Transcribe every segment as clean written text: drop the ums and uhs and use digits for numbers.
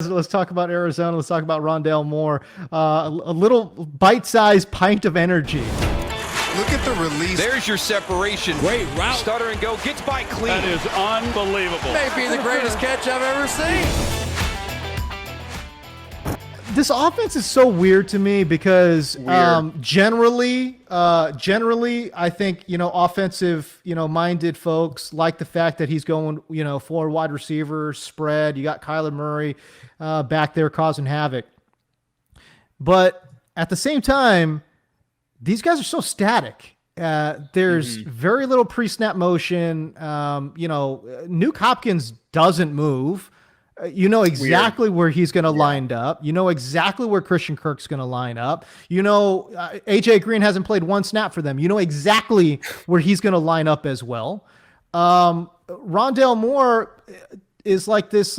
Let's talk about Arizona. Let's talk about Rondale Moore. A little bite-sized pint of energy. Look at the release. There's your separation. Great route. Stutter and go. Gets by clean. That is unbelievable. Maybe the greatest catch I've ever seen. This offense is so weird to me because generally, I think, offensive, minded folks like the fact that he's going, 4 wide receivers spread. You got Kyler Murray back there causing havoc. But at the same time, these guys are so static. There's very little pre-snap motion. Nuke Hopkins doesn't move. You know exactly where he's going to line up. You know exactly where Christian Kirk's going to line up. AJ Green hasn't played one snap for them. You know exactly where he's going to line up as well. Rondale Moore is like this,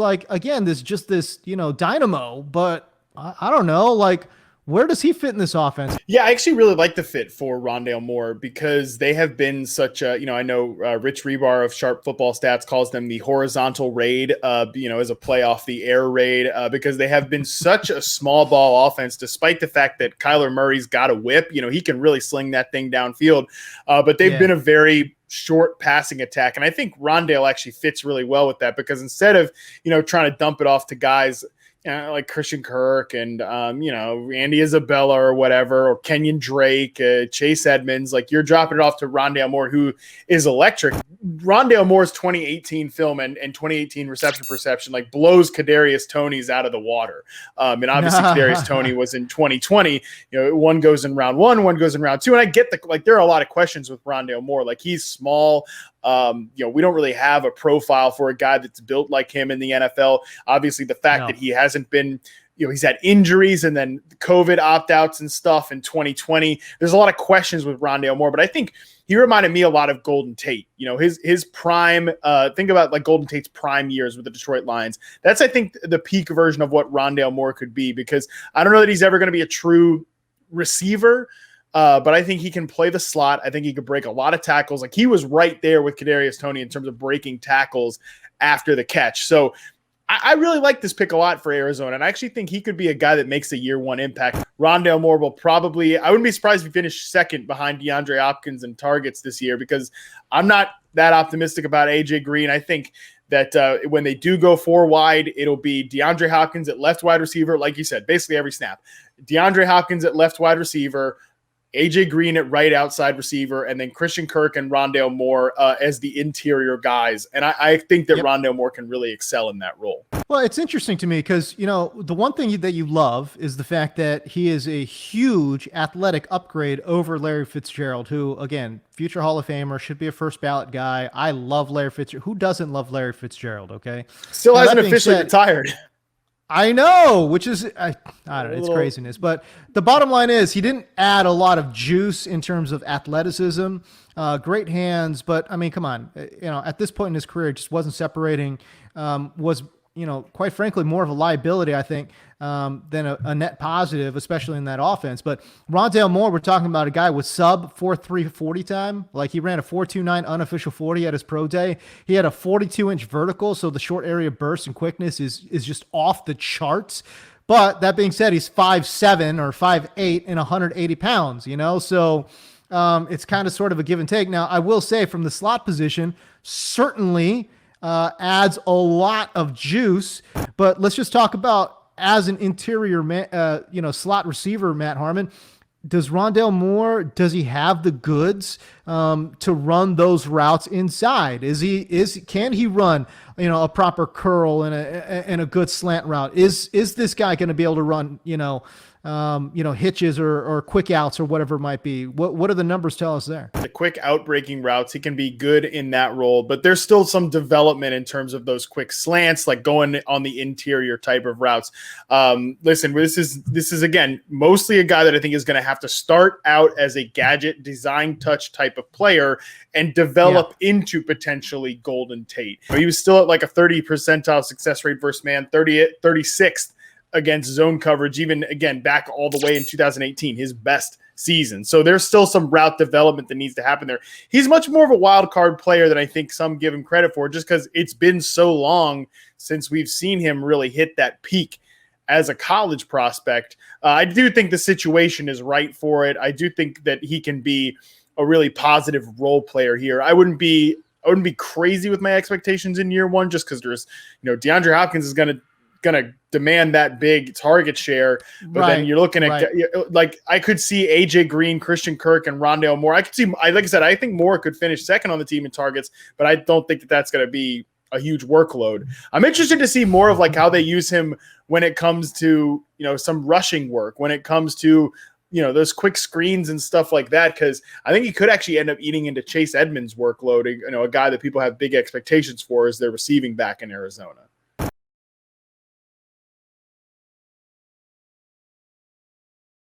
dynamo, but I don't know, where does he fit in this offense? Yeah, I actually really like the fit for Rondale Moore because they have been such a, I know Rich Rebar of Sharp Football Stats calls them the horizontal raid, as a play off the air raid, because they have been such a small ball offense, despite the fact that Kyler Murray's got a whip. He can really sling that thing downfield, but they've been a very short passing attack. And I think Rondale actually fits really well with that because instead of, trying to dump it off to guys like Christian Kirk and, Andy Isabella or whatever, or Kenyon Drake, Chase Edmonds, you're dropping it off to Rondale Moore, who is electric. Rondale Moore's 2018 film and 2018 reception perception, blows Kadarius Toney's out of the water. And obviously Kadarius Toney was in 2020, one goes in round one goes in round 2. And I get there are a lot of questions with Rondale Moore. He's small. We don't really have a profile for a guy that's built like him in the NFL. Obviously, the fact that he hasn't been, he's had injuries and then COVID opt-outs and stuff in 2020. There's a lot of questions with Rondale Moore, but I think he reminded me a lot of Golden Tate. His prime, think about Golden Tate's prime years with the Detroit Lions. That's, I think, the peak version of what Rondale Moore could be, because I don't know that he's ever going to be a true receiver, but I think he can play the slot. I think he could break a lot of tackles. He was right there with Kadarius Toney in terms of breaking tackles after the catch. So I really like this pick a lot for Arizona, and I actually think he could be a guy that makes a year one impact. Rondale Moore will probably – I wouldn't be surprised if he finished second behind DeAndre Hopkins in targets this year, because I'm not that optimistic about AJ Green. I think that when they do go 4 wide, it'll be DeAndre Hopkins at left wide receiver, like you said, basically every snap. DeAndre Hopkins at left wide receiver, AJ Green at right outside receiver, and then Christian Kirk and Rondale Moore as the interior guys. And I think that Rondale Moore can really excel in that role. Well, it's interesting to me because, the one thing that you love is the fact that he is a huge athletic upgrade over Larry Fitzgerald, who, again, future Hall of Famer, should be a first ballot guy. I love Larry Fitzgerald. Who doesn't love Larry Fitzgerald, okay? Still hasn't officially retired. I know, which is, I don't know, it's craziness. But the bottom line is he didn't add a lot of juice in terms of athleticism, great hands. But, I mean, come on, at this point in his career, it just wasn't separating, was, quite frankly, more of a liability, I think, than a net positive, especially in that offense. But Rondale Moore, we're talking about a guy with sub 4.3 40 time. He ran a 4.29 unofficial 40 at his pro day. He had a 42-inch vertical, so the short area burst and quickness is just off the charts. But that being said, he's 5'7" or 5'8" and 180 pounds, so it's kind of sort of a give and take. Now, I will say from the slot position, certainly adds a lot of juice, but let's just talk about as an interior, slot receiver, Matt Harmon. Does Rondale Moore, does he have the goods to run those routes inside? Can he run, a proper curl and a good slant route? Is this guy going to be able to run, hitches or quick outs or whatever it might be? What do the numbers tell us there? The quick outbreaking routes, he can be good in that role, but there's still some development in terms of those quick slants, going on the interior type of routes. Listen, this is again, mostly a guy that I think is going to have to start out as a gadget design touch type of player and develop into potentially Golden Tate. He was still at a 30 percentile success rate versus man, 36th against zone coverage, even again back all the way in 2018, his best season. So there's still some route development that needs to happen there. He's much more of a wild card player than I think some give him credit for, just because it's been so long since we've seen him really hit that peak as a college prospect. I do think the situation is right for it. I do think that he can be a really positive role player here. I wouldn't be crazy with my expectations in year one, just because there's, DeAndre Hopkins is going to demand that big target share. But then you're looking at like, I could see AJ Green, Christian Kirk, and Rondale Moore. I could see, like I said, I think Moore could finish second on the team in targets, but I don't think that that's going to be a huge workload. I'm interested to see more of like how they use him when it comes to, some rushing work, when it comes to, those quick screens and stuff like that, because I think he could actually end up eating into Chase Edmonds' workload, a guy that people have big expectations for as their receiving back in Arizona.